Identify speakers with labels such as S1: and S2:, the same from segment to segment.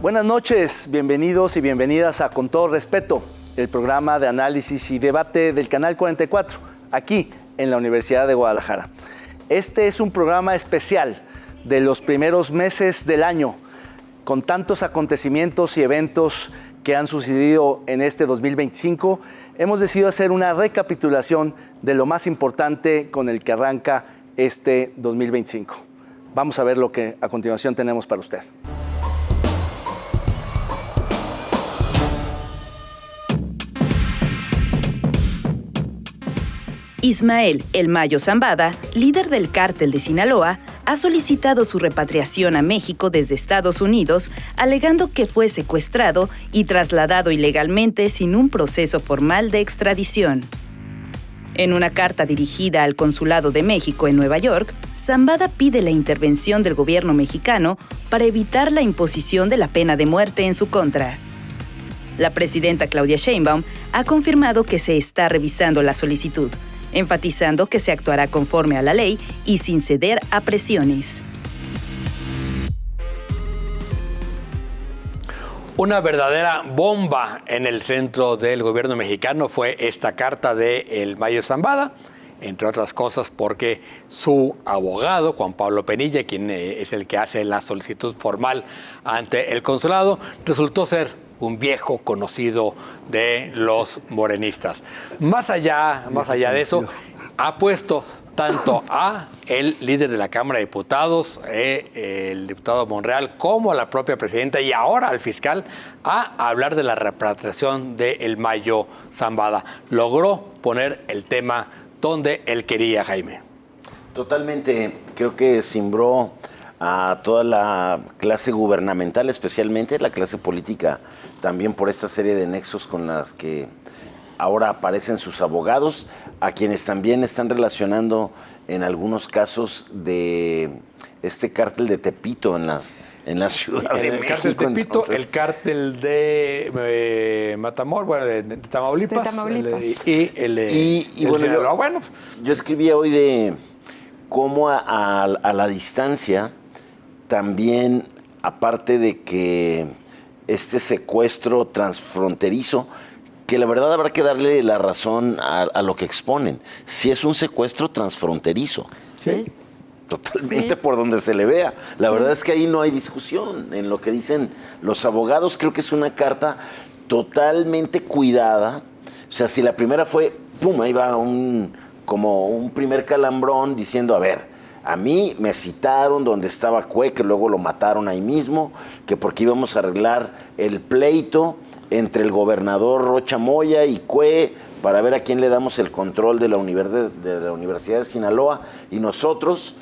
S1: Buenas noches, bienvenidos y bienvenidas a Con Todo Respeto, el programa de análisis y debate del Canal 44, aquí en la Universidad de Guadalajara. Este es un programa especial de los primeros meses del año, con tantos acontecimientos y eventos que han sucedido en este 2025. Hemos decidido hacer una recapitulación de lo más importante con el que arranca este 2025. Vamos a ver lo que a continuación tenemos para usted.
S2: Ismael El Mayo Zambada, líder del cártel de Sinaloa, ha solicitado su repatriación a México desde Estados Unidos, alegando que fue secuestrado y trasladado ilegalmente sin un proceso formal de extradición. En una carta dirigida al Consulado de México en Nueva York, Zambada pide la intervención del gobierno mexicano para evitar la imposición de la pena de muerte en su contra. La presidenta Claudia Sheinbaum ha confirmado que se está revisando la solicitud, enfatizando que se actuará conforme a la ley y sin ceder a presiones.
S3: Una verdadera bomba en el centro del gobierno mexicano fue esta carta de El Mayo Zambada, entre otras cosas porque su abogado, Juan Pablo Penilla, quien es el que hace la solicitud formal ante el consulado, resultó ser un viejo conocido de los morenistas. Más allá de eso, ha puesto tanto a el líder de la Cámara de Diputados, el diputado Monreal, como a la propia presidenta y ahora al fiscal a hablar de la repatriación de El Mayo Zambada. Logró poner el tema donde él quería, Jaime.
S4: Totalmente, creo que cimbró a toda la clase gubernamental, especialmente la clase política, también por esta serie de nexos con las que ahora aparecen sus abogados, a quienes también están relacionando en algunos casos de este cártel de Tepito en la Ciudad de México.
S3: El cártel de Tepito, entonces, el cártel de Matamoros, bueno, de Tamaulipas.
S5: De Tamaulipas.
S4: Bueno, yo escribía hoy de cómo a la distancia también, aparte de que este secuestro transfronterizo, que la verdad habrá que darle la razón a lo que exponen, si es un secuestro transfronterizo.
S3: Sí.
S4: Totalmente,
S5: sí,
S4: por donde se le vea. La verdad es que ahí no hay discusión en lo que dicen los abogados. Creo que es una carta totalmente cuidada. O sea, si la primera fue, pum, ahí va como un primer calambrón diciendo, a ver, a mí me citaron donde estaba Cue, que luego lo mataron ahí mismo, que porque íbamos a arreglar el pleito entre el gobernador Rocha Moya y Cue para ver a quién le damos el control de la Universidad de Sinaloa, y nosotros,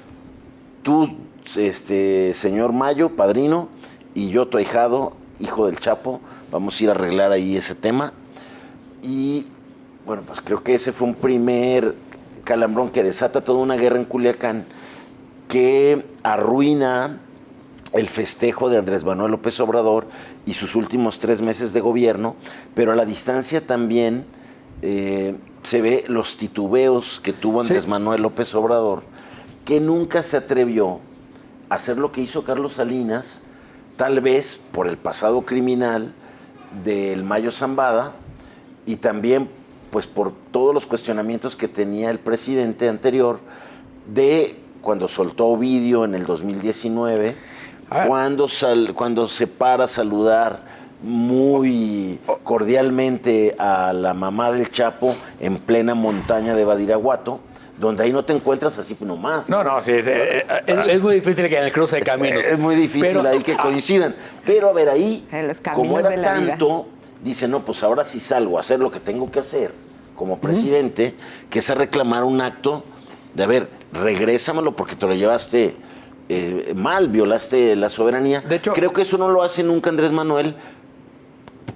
S4: tú, señor Mayo, padrino, y yo, tu ahijado, hijo del Chapo, vamos a ir a arreglar ahí ese tema. Y bueno, pues creo que ese fue un primer calambrón que desata toda una guerra en Culiacán, que arruina el festejo de Andrés Manuel López Obrador y sus últimos 3 meses de gobierno, pero a la distancia también se ve los titubeos que tuvo Andrés Manuel López Obrador, que nunca se atrevió a hacer lo que hizo Carlos Salinas, tal vez por el pasado criminal del Mayo Zambada y también pues por todos los cuestionamientos que tenía el presidente anterior de cuando soltó Ovidio en el 2019, cuando se para a saludar muy cordialmente a la mamá del Chapo en plena montaña de Badiraguato, donde ahí no te encuentras así nomás.
S3: No, sí, es muy difícil que en el cruce de caminos.
S4: Es muy difícil ahí que coincidan. Pero a ver, ahí, como era tanto, dice, no, pues ahora sí salgo a hacer lo que tengo que hacer como presidente, que es a reclamar un acto de, a ver, regrésamelo porque te lo llevaste mal, violaste la soberanía. De hecho, creo que eso no lo hace nunca Andrés Manuel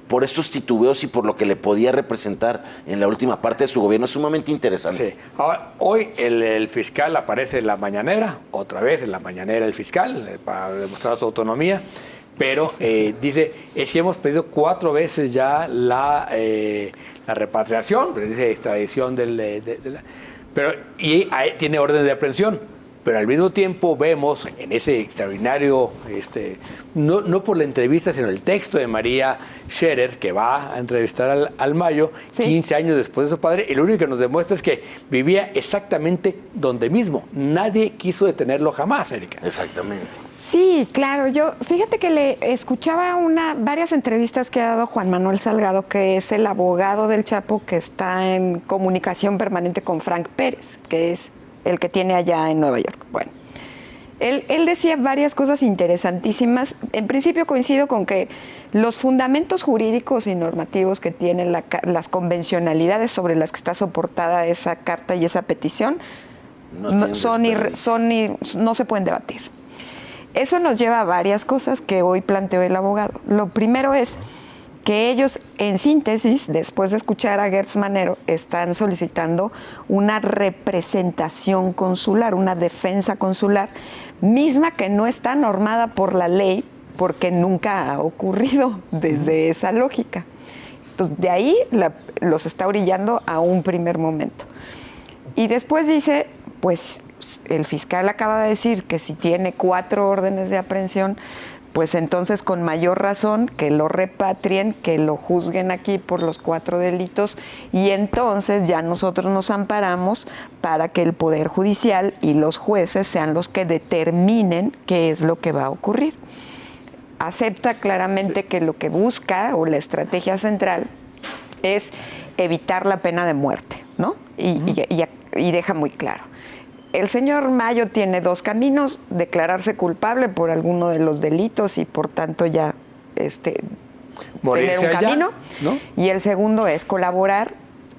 S4: por estos titubeos y por lo que le podía representar en la última parte de su gobierno. Es sumamente interesante.
S3: Sí. Ahora, hoy el fiscal aparece en la mañanera, otra vez en la mañanera el fiscal, para demostrar su autonomía, pero dice, es que hemos pedido 4 veces ya la repatriación, dice extradición y ahí tiene orden de aprehensión. Pero al mismo tiempo vemos en ese extraordinario, no por la entrevista, sino el texto de María Scherer, que va a entrevistar al Mayo, sí, 15 años después de su padre, y lo único que nos demuestra es que vivía exactamente donde mismo. Nadie quiso detenerlo jamás, Erika.
S4: Exactamente.
S5: Sí, claro. Fíjate que le escuchaba varias entrevistas que ha dado Juan Manuel Salgado, que es el abogado del Chapo, que está en comunicación permanente con Frank Pérez, que es el que tiene allá en Nueva York. Bueno, él decía varias cosas interesantísimas. En principio coincido con que los fundamentos jurídicos y normativos que tienen las convencionalidades sobre las que está soportada esa carta y esa petición no se pueden debatir. Eso nos lleva a varias cosas que hoy planteó el abogado. Lo primero es que ellos, en síntesis, después de escuchar a Gertz Manero, están solicitando una representación consular, una defensa consular, misma que no está normada por la ley, porque nunca ha ocurrido desde esa lógica. Entonces, de ahí los está orillando a un primer momento. Y después dice, pues el fiscal acaba de decir que si tiene 4 órdenes de aprehensión, pues entonces con mayor razón que lo repatrien, que lo juzguen aquí por los 4 delitos y entonces ya nosotros nos amparamos para que el Poder Judicial y los jueces sean los que determinen qué es lo que va a ocurrir. Acepta claramente que lo que busca o la estrategia central es evitar la pena de muerte, ¿no? Y deja muy claro. El señor Mayo tiene 2 caminos: declararse culpable por alguno de los delitos y por tanto ya tener un camino, ¿no? Y el segundo es colaborar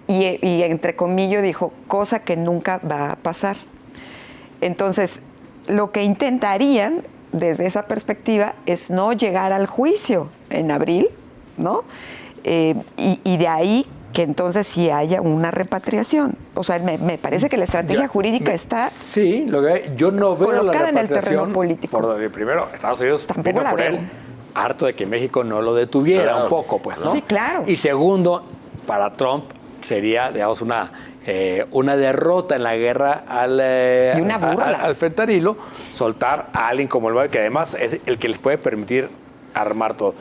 S5: y entre comillas dijo, cosa que nunca va a pasar. Entonces, lo que intentarían desde esa perspectiva es no llegar al juicio en abril, ¿no? Y de ahí que entonces sí haya una repatriación. O sea, me parece que la estrategia jurídica está
S3: sí, yo no veo
S5: colocada
S3: la
S5: en el terreno político.
S3: Primero, Estados Unidos
S5: tampoco la veo.
S3: Harto de que México no lo detuviera un poco, pues, ¿no?
S5: Sí, claro.
S3: Y segundo, para Trump sería, digamos, una derrota en la guerra
S5: y una burla
S3: al fentanilo, soltar a alguien como el Mayo, que además es el que les puede permitir armar todo.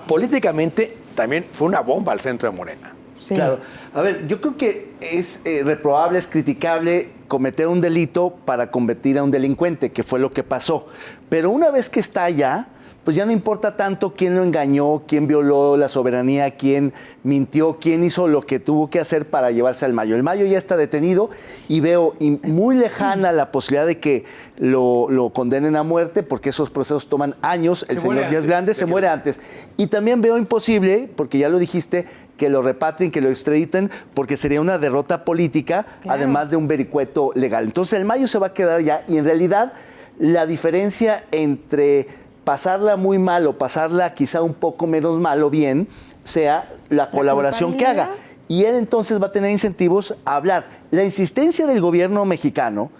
S3: Políticamente también fue una bomba al centro de Morena.
S1: Sí. Claro. A ver, yo creo que es reprobable, es criticable cometer un delito para convertir a un delincuente, que fue lo que pasó. Pero una vez que está allá, pues ya no importa tanto quién lo engañó, quién violó la soberanía, quién mintió, quién hizo lo que tuvo que hacer para llevarse al Mayo. El Mayo ya está detenido y veo muy lejana la posibilidad de que lo condenen a muerte, porque esos procesos toman años. El señor Díaz Grande se muere antes. Y también veo imposible, porque ya lo dijiste, que lo repatrien, que lo extraditen, porque sería una derrota política, claro, además de un vericueto legal. Entonces el Mayo se va a quedar ya, y en realidad la diferencia entre pasarla muy mal o pasarla quizá un poco menos mal o bien, sea la colaboración que haga. Y él entonces va a tener incentivos a hablar. La insistencia del gobierno mexicano,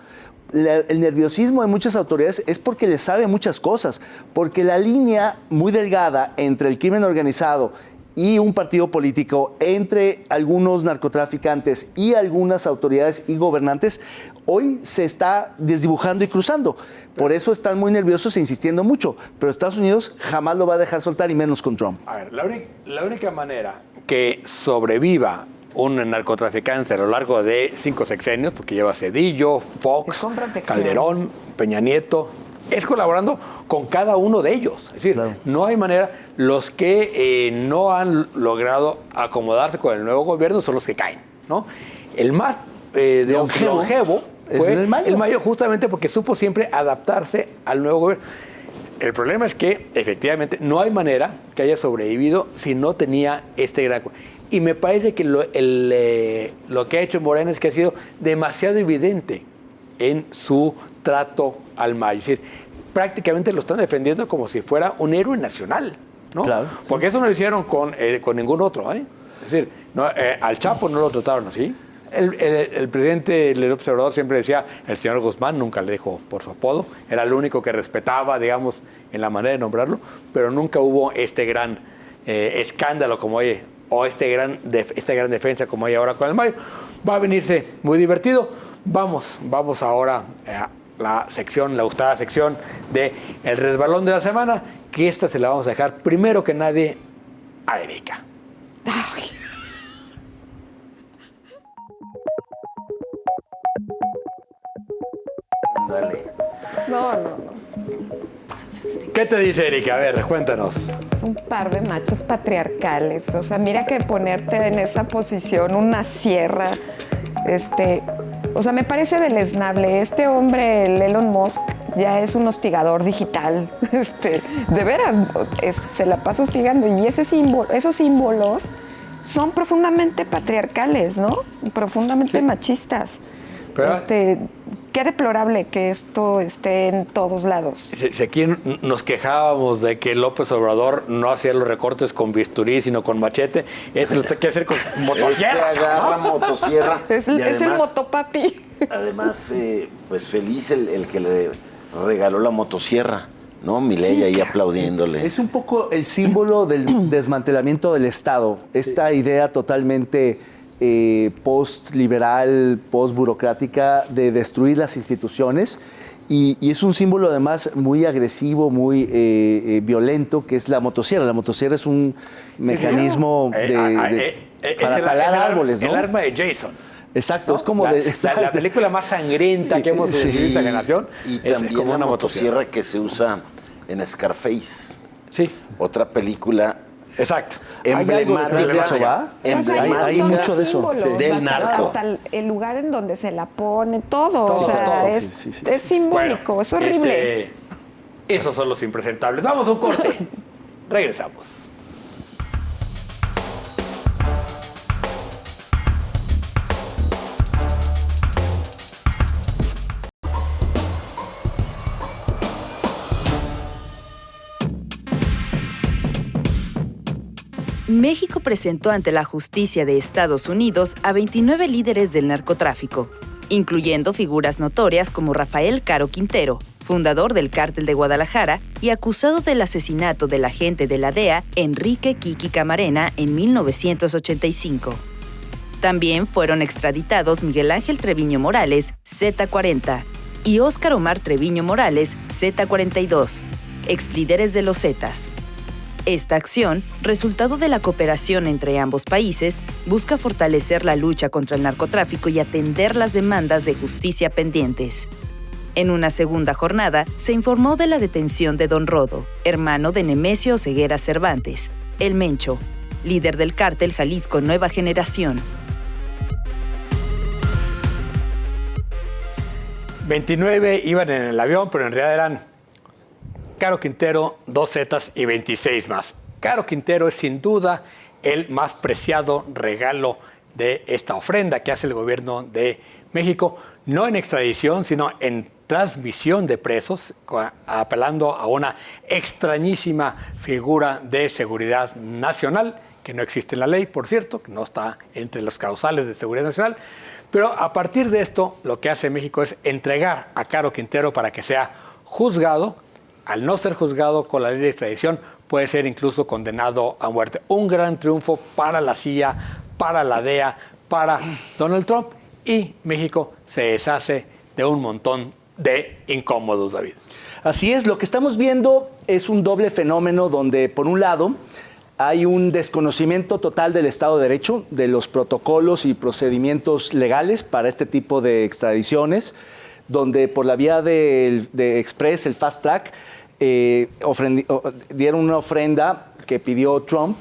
S1: el nerviosismo de muchas autoridades es porque le sabe muchas cosas, porque la línea muy delgada entre el crimen organizado y un partido político, entre algunos narcotraficantes y algunas autoridades y gobernantes, hoy se está desdibujando y cruzando. Por eso están muy nerviosos e insistiendo mucho. Pero Estados Unidos jamás lo va a dejar soltar, y menos con Trump.
S3: A ver, la única manera que sobreviva un narcotraficante a lo largo de 5 sexenios, porque lleva Zedillo, Fox, Calderón, Peña Nieto, es colaborando con cada uno de ellos. Es decir, claro, no hay manera. Los que no han logrado acomodarse con el nuevo gobierno son los que caen, ¿no? El más longevo fue el Mayo, justamente porque supo siempre adaptarse al nuevo gobierno. El problema es que, efectivamente, no hay manera que haya sobrevivido si no tenía este gran... Y me parece que lo que ha hecho Morena es que ha sido demasiado evidente en su trato al Mayo. Es decir, prácticamente lo están defendiendo como si fuera un héroe nacional, ¿no? Claro, sí. Porque eso no lo hicieron con ningún otro, ¿eh? Es decir, al Chapo no lo trataron así. El presidente del observador siempre decía, el señor Guzmán, nunca le dijo por su apodo, era el único que respetaba, digamos, en la manera de nombrarlo, pero nunca hubo este gran escándalo como hay, o esta gran defensa como hay ahora con el Mayo. Va a venirse muy divertido. Vamos ahora la gustada sección de El Resbalón de la Semana, que esta se la vamos a dejar primero que nadie a Erika.
S4: Dale.
S5: No.
S3: ¿Qué te dice Erika? A ver, cuéntanos.
S5: Es un par de machos patriarcales. O sea, mira que ponerte en esa posición, una sierra, o sea, me parece deleznable. Este hombre, el Elon Musk, ya es un hostigador digital. De veras, se la pasa hostigando. Y esos símbolos son profundamente patriarcales, ¿no? Profundamente machistas.
S3: Pero,
S5: qué deplorable que esto esté en todos lados.
S3: Si aquí nos quejábamos de que López Obrador no hacía los recortes con bisturí, sino con machete, esto lo tiene que hacer con motosierra.
S4: Agarra motosierra.
S5: Es el motopapi.
S4: Además, pues feliz el que le regaló la motosierra, ¿no? Milei ahí aplaudiéndole.
S1: Es un poco el símbolo del desmantelamiento del Estado. Esta idea totalmente post-liberal, post-burocrática de destruir las instituciones. Y es un símbolo además muy agresivo, muy violento, que es la motosierra. La motosierra es un mecanismo para talar árboles, ¿no?
S3: El arma de Jason.
S1: Exacto, ¿no? Es como
S3: la película más sangrienta que hemos visto esta generación.
S4: Y también
S3: como
S4: la
S3: una
S4: motosierra que se usa en Scarface.
S3: Sí.
S4: Otra película
S3: exacto.
S4: emblemática.
S1: ¿Hay algo detrás de eso, va?
S5: Hay
S1: mucho de eso.
S5: símbolos,
S4: del narco.
S5: Hasta el lugar en donde se la pone, todo. O sea,
S1: todo.
S5: es simbólico,
S3: Bueno,
S5: es horrible.
S3: Esos son los impresentables. Vamos a un corte. Regresamos.
S2: México presentó ante la justicia de Estados Unidos a 29 líderes del narcotráfico, incluyendo figuras notorias como Rafael Caro Quintero, fundador del Cártel de Guadalajara y acusado del asesinato del agente de la DEA, Enrique Kiki Camarena, en 1985. También fueron extraditados Miguel Ángel Treviño Morales, Z40, y Óscar Omar Treviño Morales, Z42, exlíderes de los Zetas. Esta acción, resultado de la cooperación entre ambos países, busca fortalecer la lucha contra el narcotráfico y atender las demandas de justicia pendientes. En una segunda jornada, se informó de la detención de Don Rodo, hermano de Nemesio Ceguera Cervantes, el Mencho, líder del cártel Jalisco Nueva Generación.
S3: 29 iban en el avión, pero en realidad eran Caro Quintero, 2 Zetas y 26 más. Caro Quintero es sin duda el más preciado regalo de esta ofrenda que hace el gobierno de México, no en extradición, sino en transmisión de presos, apelando a una extrañísima figura de seguridad nacional, que no existe en la ley, por cierto, que no está entre los causales de seguridad nacional. Pero a partir de esto, lo que hace México es entregar a Caro Quintero para que sea juzgado. Al no ser juzgado con la ley de extradición, puede ser incluso condenado a muerte. Un gran triunfo para la CIA, para la DEA, para Donald Trump, y México se deshace de un montón de incómodos, David.
S1: Así es, lo que estamos viendo es un doble fenómeno donde, por un lado, hay un desconocimiento total del Estado de Derecho, de los protocolos y procedimientos legales para este tipo de extradiciones, donde por la vía de Express, el Fast Track, dieron una ofrenda que pidió Trump,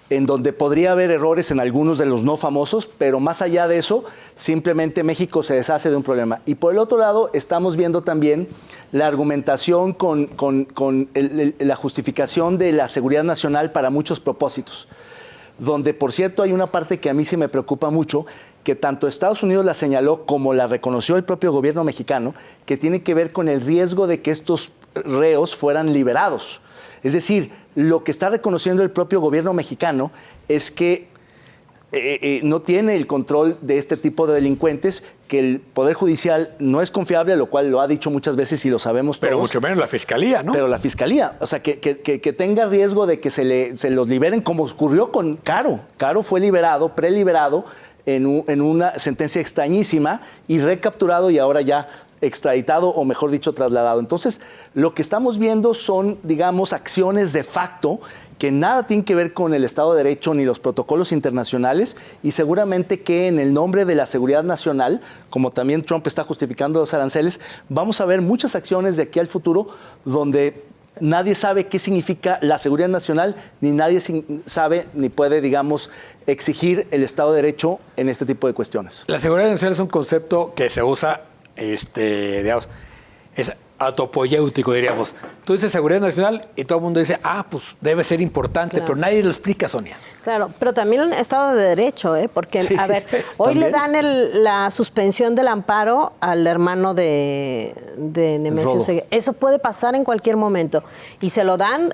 S1: en donde podría haber errores en algunos de los no famosos, pero más allá de eso, simplemente México se deshace de un problema. Y por el otro lado, estamos viendo también la argumentación con la justificación de la seguridad nacional para muchos propósitos, donde, por cierto, hay una parte que a mí sí me preocupa mucho, que tanto Estados Unidos la señaló como la reconoció el propio gobierno mexicano, que tiene que ver con el riesgo de que estos reos fueran liberados. Es decir, lo que está reconociendo el propio gobierno mexicano es que no tiene el control de este tipo de delincuentes, que el Poder Judicial no es confiable, lo cual lo ha dicho muchas veces y lo sabemos todos.
S3: Pero mucho menos la Fiscalía, ¿no?
S1: Pero la Fiscalía, o sea, que tenga riesgo de que se los liberen, como ocurrió con Caro. Caro fue liberado, preliberado, en una sentencia extrañísima y recapturado y ahora ya extraditado o mejor dicho trasladado. Entonces, lo que estamos viendo son, digamos, acciones de facto que nada tienen que ver con el Estado de Derecho ni los protocolos internacionales y seguramente que en el nombre de la seguridad nacional, como también Trump está justificando los aranceles, vamos a ver muchas acciones de aquí al futuro donde nadie sabe qué significa la seguridad nacional, ni nadie sabe ni puede, digamos, exigir el Estado de Derecho en este tipo de cuestiones.
S3: La seguridad nacional es un concepto que se usa, digamos, es autopoyéutico, diríamos. Tú dices seguridad nacional y todo el mundo dice, pues debe ser importante,
S6: claro.
S3: pero nadie lo explica, Sonia.
S6: Claro, pero también el Estado de Derecho, porque,
S1: Sí,
S6: a ver, hoy
S1: ¿también?
S6: le dan la suspensión del amparo al hermano de Nemesio Ceguera. Eso puede pasar en cualquier momento. Y se lo dan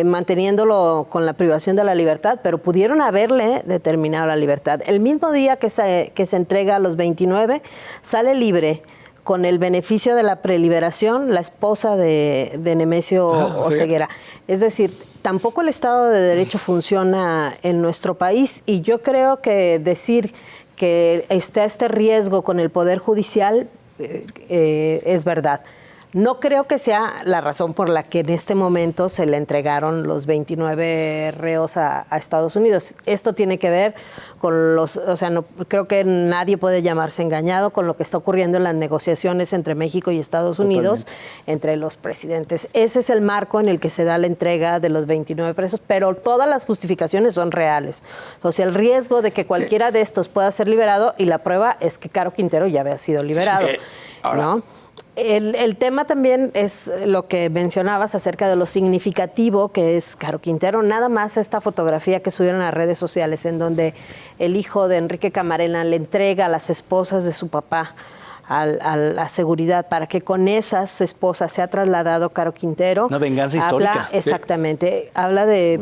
S6: manteniéndolo con la privación de la libertad, pero pudieron haberle determinado la libertad. El mismo día que se entrega a los 29, sale libre con el beneficio de la preliberación la esposa de Nemesio Oseguera. Es decir, tampoco el Estado de Derecho funciona en nuestro país y yo creo que decir que está este riesgo con el Poder Judicial es verdad. No creo que sea la razón por la que en este momento se le entregaron los 29 reos a Estados Unidos. Esto tiene que ver con no creo que nadie puede llamarse engañado con lo que está ocurriendo en las negociaciones entre México y Estados Unidos, entre los presidentes. Ese es el marco en el que se da la entrega de los 29 presos, pero todas las justificaciones son reales. O sea, el riesgo de que cualquiera de estos pueda ser liberado, y la prueba es que Caro Quintero ya había sido liberado, ¿no? El tema también es lo que mencionabas acerca de lo significativo que es Caro Quintero. Nada más esta fotografía que subieron a las redes sociales en donde el hijo de Enrique Camarena le entrega a las esposas de su papá a la seguridad para que con esas esposas se ha trasladado Caro Quintero.
S1: Una venganza histórica.
S6: Exactamente. Habla de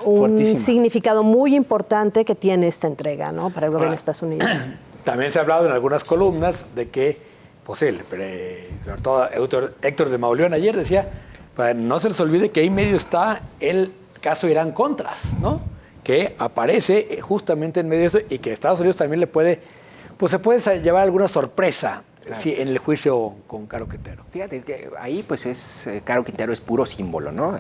S6: un significado muy importante que tiene esta entrega, ¿no?, para el gobierno de Estados Unidos.
S3: También se ha hablado en algunas columnas de que sobre todo Héctor de Mauleón ayer decía, no se les olvide que ahí medio está el caso Irán-Contras, ¿no?, que aparece justamente en medio de eso y que Estados Unidos también se puede llevar alguna sorpresa. Claro. Sí, en el juicio con Caro Quintero.
S7: Fíjate que ahí Caro Quintero es puro símbolo, ¿no?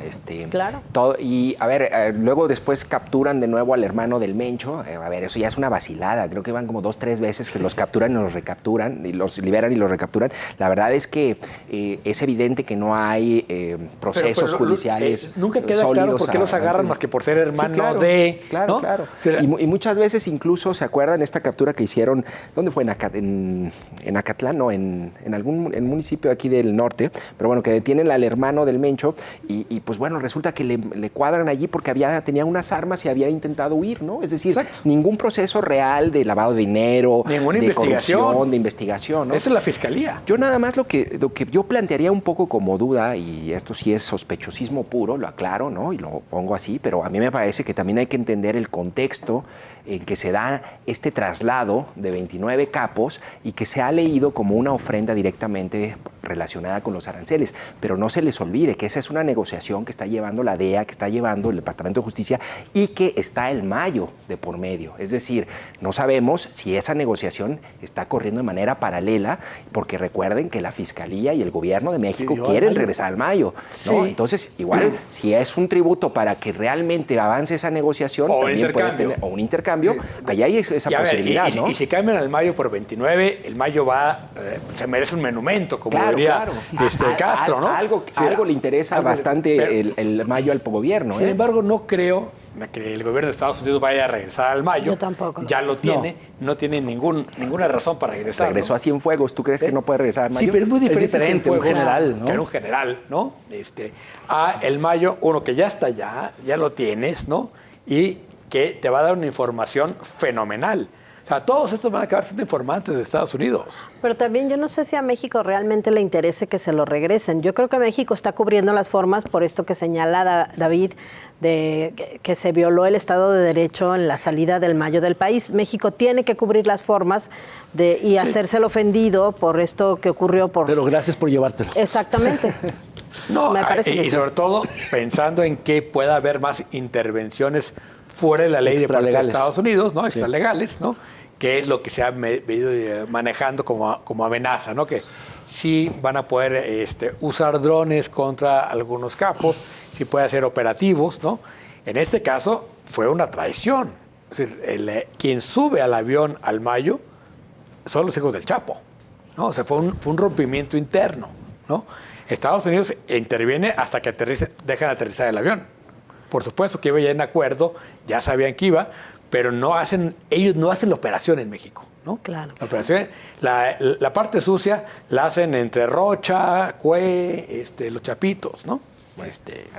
S6: Claro.
S7: Y a ver, luego después capturan de nuevo al hermano del Mencho. A ver, eso ya es una vacilada. Creo que van como 2, 3 veces que los capturan y los recapturan, y los liberan y los recapturan. La verdad es que es evidente que no hay procesos judiciales
S3: nunca queda claro por qué los agarran más que por ser hermano de...
S7: Claro,
S3: ¿no?
S7: claro.
S3: Sí.
S7: Y muchas veces incluso, ¿se acuerdan esta captura que hicieron? ¿Dónde fue? En Acatlán. No, en algún municipio aquí del norte, pero bueno, que detienen al hermano del Mencho y pues bueno, resulta que le cuadran allí porque tenía unas armas y había intentado huir, ¿no? Es decir,
S3: exacto,
S7: ningún proceso real de lavado de dinero,
S3: ninguna
S7: de
S3: investigación,
S7: corrupción, de investigación, ¿no?
S3: Esa es la fiscalía.
S7: Yo nada más lo que yo plantearía un poco como duda, y esto sí es sospechosismo puro, lo aclaro, ¿no?, y lo pongo así, pero a mí me parece que también hay que entender el contexto en que se da este traslado de 29 capos y que se ha leído como una ofrenda directamente relacionada con los aranceles. Pero no se les olvide que esa es una negociación que está llevando la DEA, que está llevando el Departamento de Justicia y que está el Mayo de por medio. Es decir, no sabemos si esa negociación está corriendo de manera paralela, porque recuerden que la Fiscalía y el Gobierno de México quieren regresar al Mayo, ¿no? Sí. Entonces, igual, si es un tributo para que realmente avance esa negociación,
S3: o
S7: también puede tener, o un intercambio, allá hay esa posibilidad,
S3: ver,
S7: ¿no?
S3: Y si cambian al Mayo por 29, el Mayo se merece un monumento, como diría Castro, ¿no?
S7: Algo le interesa bastante el Mayo al gobierno.
S3: Sin embargo, no creo que el gobierno de Estados Unidos vaya a regresar al Mayo.
S6: Yo tampoco. No.
S3: Ya lo tiene, no tiene ninguna razón para regresar.
S7: Regresó a Cienfuegos. ¿Tú crees que no puede regresar al Mayo?
S3: Sí, pero es muy diferente
S1: un general, ¿no?
S3: Que era un general, ¿no? A el Mayo, uno que ya está ya lo tienes, ¿no? Y que te va a dar una información fenomenal. O sea, todos estos van a acabar siendo informantes de Estados Unidos.
S6: Pero también yo no sé si a México realmente le interese que se lo regresen. Yo creo que México está cubriendo las formas por esto que señala David, de que se violó el Estado de Derecho en la salida del Mayo del país. México tiene que cubrir las formas y hacerse el ofendido por esto que ocurrió.
S1: Pero gracias por llevártelo.
S6: Exactamente.
S3: No,
S6: me parece que
S3: y sobre todo pensando en que pueda haber más intervenciones fuera de la ley de parte de Estados Unidos, ¿no? Extralegales, ¿no? que es lo que se ha venido manejando como amenaza, ¿no? Que sí van a poder usar drones contra algunos capos, sí puede hacer operativos, ¿no? En este caso fue una traición. Es decir, quien sube al avión al Mayo son los hijos del Chapo, ¿no? O sea, fue un rompimiento interno, ¿no? Estados Unidos interviene hasta que dejan aterrizar el avión. Por supuesto que iba ya en acuerdo, ya sabían que iba, pero ellos no hacen la operación en México, ¿no?
S6: Claro.
S3: La operación, la parte sucia la hacen entre Rocha, Cue, los Chapitos, ¿no?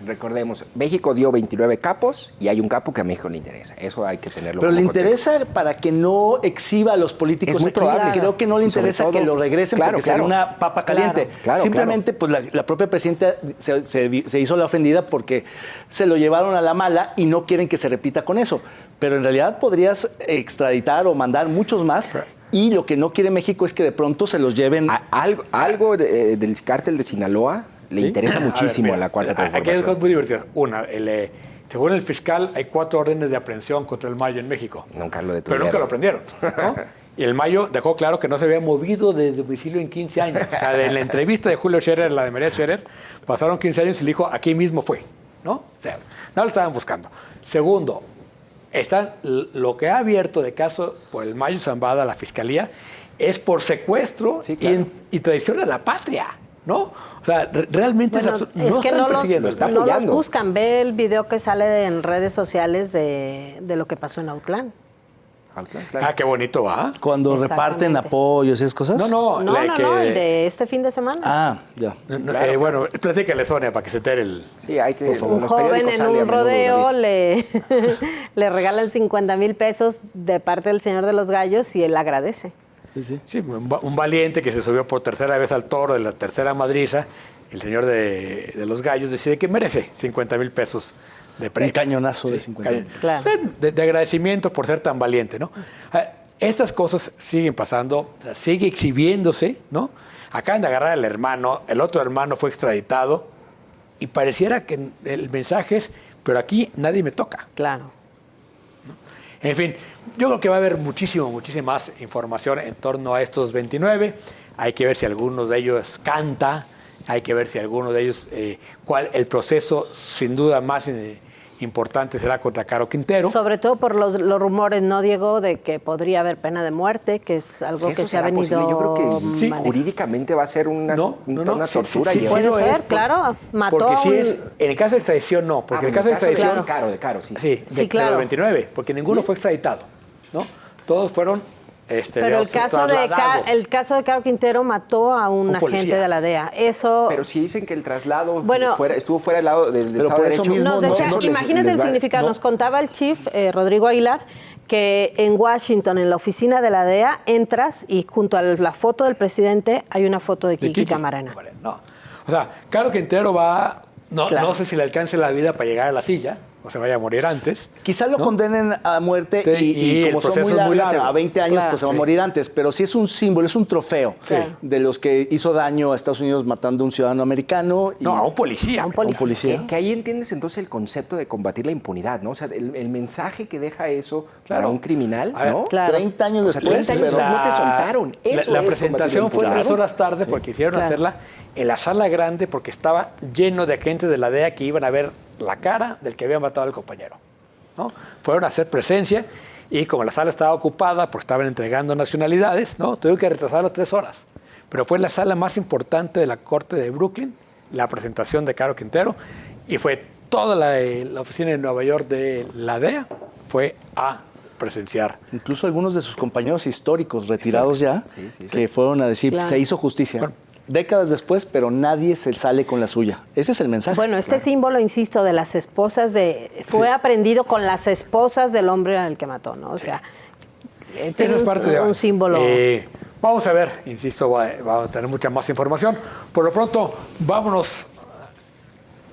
S7: Recordemos, México dio 29 capos y hay un capo que a México le interesa. Eso hay que tenerlo.
S1: Pero
S7: como
S1: le
S7: contexto.
S1: interesa para que no exhiba a los políticos.
S7: Es muy
S1: aquí.
S7: probable.
S1: Creo que no le
S7: Y sobre
S1: interesa
S7: todo-
S1: que lo regresen
S7: Claro,
S1: porque
S7: claro.
S1: sería una papa caliente.
S7: Claro,
S1: Simplemente, pues la propia presidenta se hizo la ofendida porque se lo llevaron a la mala y no quieren que se repita con eso. Pero en realidad podrías extraditar o mandar muchos más. Y lo que no quiere México es que de pronto se los lleven.
S7: Algo del cártel de Sinaloa le interesa muchísimo a la Cuarta
S3: Aquí hay
S7: Transformación.
S3: cosas muy divertidas. Una, según el fiscal, hay 4 órdenes de aprehensión contra el Mayo en México.
S7: Nunca lo
S3: Pero
S7: detuvieron.
S3: nunca lo prendieron, ¿no? Y el Mayo dejó claro que no se había movido de domicilio en 15 años. O sea, de la entrevista de Julio Scherer, la de María Scherer, pasaron 15 años y le dijo, aquí mismo fue, ¿no? O sea, no lo estaban buscando. Segundo, lo que ha abierto de caso por el Mayo Zambada la Fiscalía es por secuestro
S7: Sí, claro.
S3: y traición a la patria, ¿no? O sea, realmente
S6: Bueno,
S3: no
S6: es que
S3: están
S6: no
S3: persiguiendo,
S6: los,
S3: están
S6: no los
S3: apoyando.
S6: buscan. Ve el video que sale en redes sociales de lo que pasó en Autlán.
S7: Claro.
S3: Ah, qué bonito, ¿va?
S1: Cuando reparten
S6: Exactamente.
S1: apoyos y esas cosas.
S6: No, el de este fin de semana.
S1: Ah, ya.
S3: Bueno, platícale, Sonia, para que se entere el...
S7: Sí, hay que.
S6: Un
S7: los
S6: joven
S7: periódicos
S6: en
S7: sale a
S6: un
S7: menudo,
S6: rodeo
S7: David.
S6: le regalan 50,000 pesos de parte del Señor de los Gallos y él agradece.
S3: Sí, un valiente que se subió por tercera vez al toro de la tercera madriza, el señor de los gallos decide que merece 50,000 pesos de premio.
S1: Un cañonazo de 50,000.
S6: Claro.
S3: De agradecimiento por ser tan valiente, ¿no? Estas cosas siguen pasando, o sea, sigue exhibiéndose, ¿no? Acaban de agarrar al hermano, el otro hermano fue extraditado y pareciera que el mensaje es, pero aquí nadie me toca.
S6: Claro.
S3: En fin, yo creo que va a haber muchísima más información en torno a estos 29. Hay que ver si alguno de ellos canta, hay que ver si alguno de ellos, el proceso sin duda más importante será contra Caro Quintero.
S6: Sobre todo por los rumores, ¿no, Diego? De que podría haber pena de muerte, que es algo que
S7: ¿Eso
S6: se ha
S7: será
S6: venido
S7: posible? Yo creo que
S3: Sí.
S7: jurídicamente va a ser una tortura.
S3: sí,
S7: llevar.
S6: Puede
S3: lo
S6: ser,
S3: es,
S6: claro. Mató
S3: porque
S6: a
S3: si
S6: un-
S3: es, en el caso de extradición no, porque en el caso de extradición...
S7: de Caro, sí.
S3: Sí,
S6: Sí,
S3: de
S6: claro.
S3: los 29, porque ninguno fue extraditado, ¿no? Todos fueron
S6: Pero el caso de Caro Quintero mató a un
S3: policía.
S6: agente de la DEA. Eso...
S7: Pero si dicen que el traslado
S6: Bueno,
S7: estuvo fuera del lado del
S1: pero
S7: Estado
S1: por
S7: de
S1: eso
S7: Derecho.
S1: mismo
S6: Nos
S1: no,
S6: decía-
S1: no les-
S6: imagínate
S7: les
S6: el
S7: va-
S6: significado.
S3: no.
S6: Nos contaba el chief, Rodrigo Aguilar, que en Washington, en la oficina de la DEA, entras y junto a la foto del presidente hay una foto de Kiki Camarena.
S3: No. O sea, Caro Quintero no
S6: Claro.
S3: sé si le alcance la vida para llegar a la silla, o se vaya a morir antes.
S1: Quizás lo
S3: ¿no?
S1: condenen a muerte
S3: Sí,
S1: y
S3: y el
S1: como son
S3: proceso
S1: muy
S3: es muy
S1: largas,
S3: largo.
S1: a 20 años,
S6: Claro.
S1: pues se va a
S3: Sí.
S1: morir antes. Pero sí es un símbolo, es un trofeo
S3: Sí.
S1: de los que hizo daño a Estados Unidos matando a un ciudadano americano. Y
S3: No, a un policía.
S6: A un
S1: a un policía.
S7: Que ahí entiendes entonces el concepto de combatir la impunidad, ¿no? O sea, el mensaje que deja eso
S3: Claro.
S7: para un criminal,
S3: A ver,
S7: ¿no?
S6: Claro.
S1: 30 años
S7: O sea,
S1: después.
S7: 30 años
S1: pero-
S7: después no te soltaron. Eso
S3: La
S7: es
S3: presentación
S7: combatir
S3: fue
S7: la
S3: 3
S7: impunidad.
S3: horas tarde porque quisieron
S6: Claro.
S3: hacerla en la sala grande porque estaba lleno de agentes de la DEA que iban a ver la cara del que había matado al compañero, ¿no? Fueron a hacer presencia y como la sala estaba ocupada porque estaban entregando nacionalidades, ¿no? Tuvieron que retrasarlo 3 horas. Pero fue la sala más importante de la Corte de Brooklyn, la presentación de Caro Quintero, y fue toda la oficina de Nueva York de la DEA fue a presenciar.
S1: Incluso algunos de sus compañeros históricos retirados ya, que fueron a decir,
S6: Claro.
S1: se hizo justicia. Décadas después, pero nadie se sale con la suya. Ese es el mensaje.
S6: Bueno, este símbolo, insisto, de las esposas fue aprendido con las esposas del hombre al que mató, ¿no? O sea, tiene
S3: Esa es parte de
S6: un símbolo.
S3: Vamos a ver, insisto, vamos a tener mucha más información. Por lo pronto, vámonos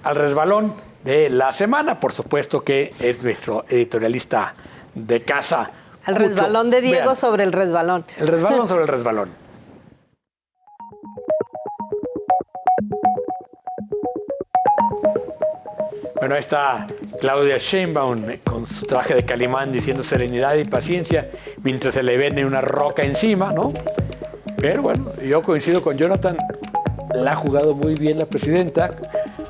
S3: al resbalón de la semana. Por supuesto que es nuestro editorialista de casa.
S6: Al
S3: Cucho.
S6: resbalón de Diego
S3: Vean,
S6: sobre el resbalón.
S3: el resbalón sobre el resbalón. Bueno, esta Claudia Sheinbaum con su traje de Calimán diciendo serenidad y paciencia mientras se le viene una roca encima, ¿no? Pero bueno, yo coincido con Jonathan, la ha jugado muy bien la presidenta,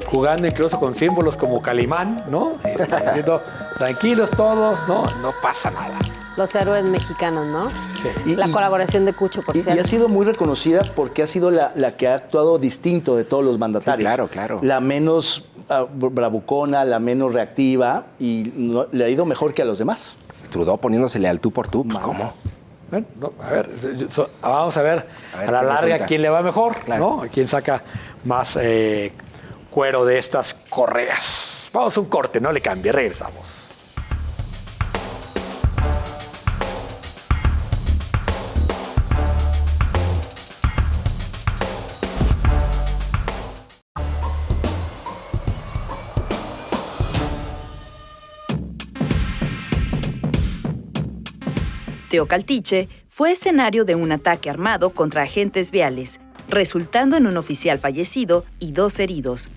S3: jugando incluso con símbolos como Calimán, ¿no? Diciendo, tranquilos todos, no pasa nada.
S6: Los héroes mexicanos, ¿no?
S3: Sí.
S6: La colaboración de Cucho, por cierto.
S1: Y ha sido muy reconocida porque ha sido la que ha actuado distinto de todos los mandatarios.
S7: Sí, claro.
S1: La menos bravucona, la menos reactiva, y le ha ido mejor que a los demás.
S7: Trudeau poniéndosele al tú por tú, pues ¿cómo?
S3: Bueno, a ver, vamos a ver a la larga
S7: resulta.
S3: quién le va mejor,
S7: Claro.
S3: ¿no? Quién saca más cuero de estas correas. Vamos a un corte, no le cambie, regresamos.
S2: Teocaltiche fue escenario de un ataque armado contra agentes viales, resultando en un oficial fallecido y 2 heridos.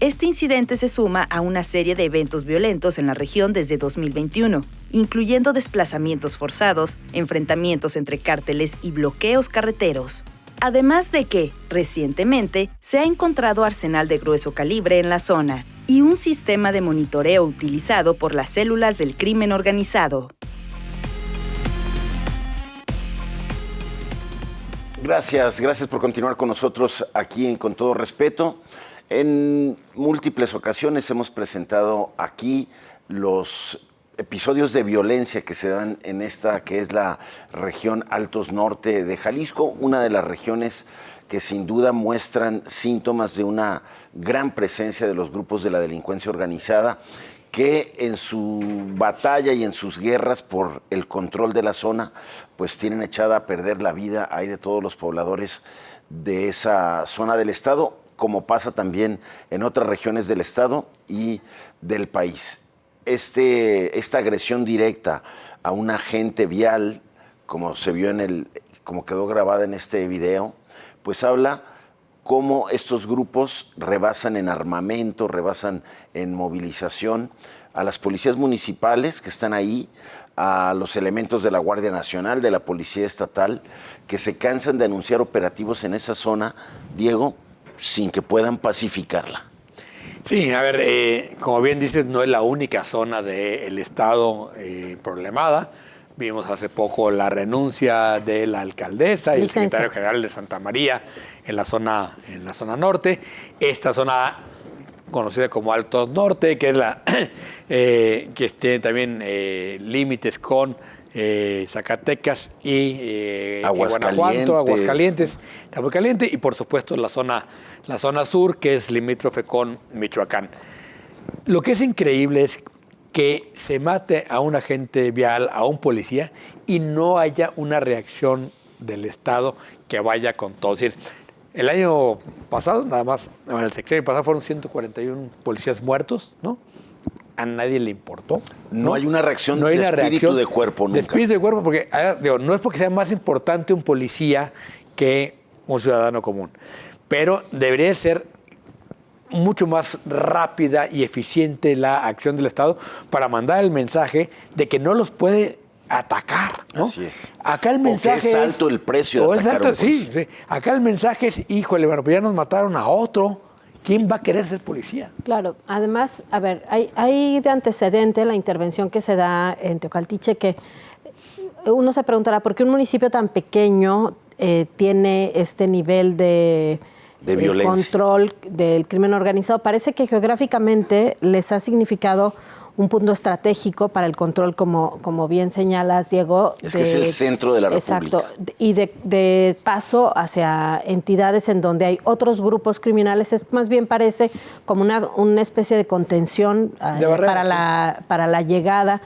S2: Este incidente se suma a una serie de eventos violentos en la región desde 2021, incluyendo desplazamientos forzados, enfrentamientos entre cárteles y bloqueos carreteros. Además de que, recientemente, se ha encontrado arsenal de grueso calibre en la zona y un sistema de monitoreo utilizado por las células del crimen organizado.
S4: Gracias por continuar con nosotros aquí en Con Todo Respeto. En múltiples ocasiones hemos presentado aquí los episodios de violencia que se dan en esta que es la región Altos Norte de Jalisco, una de las regiones que sin duda muestran síntomas de una gran presencia de los grupos de la delincuencia organizada, que en su batalla y en sus guerras por el control de la zona, pues tienen echada a perder la vida ahí de todos los pobladores de esa zona del estado, como pasa también en otras regiones del estado y del país. Esta agresión directa a un agente vial, como se vio como quedó grabada en este video, pues habla cómo estos grupos rebasan en armamento, rebasan en movilización a las policías municipales que están ahí, a los elementos de la Guardia Nacional, de la Policía Estatal, que se cansan de anunciar operativos en esa zona, Diego, sin que puedan pacificarla.
S3: Sí, a ver, como bien dices, no es la única zona del estado problemada. Vimos hace poco la renuncia de la alcaldesa y el secretario general de Santa María en la zona norte. Esta zona conocida como Altos Norte, que es la que tiene también límites con Zacatecas y Guanajuato, Aguascalientes, está muy caliente, y por supuesto la zona sur, que es limítrofe con Michoacán. Lo que es increíble es que se mate a un agente vial, a un policía, y no haya una reacción del Estado que vaya con todo. Es decir, el año pasado, nada más, en el sexenio pasado fueron 141 policías muertos, ¿no? A nadie le importó.
S4: No hay una reacción de espíritu de cuerpo nunca.
S3: De espíritu de cuerpo, porque no es porque sea más importante un policía que un ciudadano común, pero debería ser mucho más rápida y eficiente la acción del Estado para mandar el mensaje de que no los puede atacar, ¿no?
S4: Así es.
S3: Acá el mensaje
S4: o que es alto el precio de atacar a un policía.
S3: Sí. Acá el mensaje es, híjole, bueno, pues ya nos mataron a otro. ¿Quién va a querer ser policía?
S6: Claro, además, a ver, hay de antecedente la intervención que se da en Teocaltiche, que uno se preguntará por qué un municipio tan pequeño tiene este nivel de violencia, control del crimen organizado. Parece que geográficamente les ha significado un punto estratégico para el control, como bien señalas, Diego.
S4: Es que es el centro de la República.
S6: Exacto. Y de paso hacia entidades en donde hay otros grupos criminales. Es más bien parece como una especie de contención para la llegada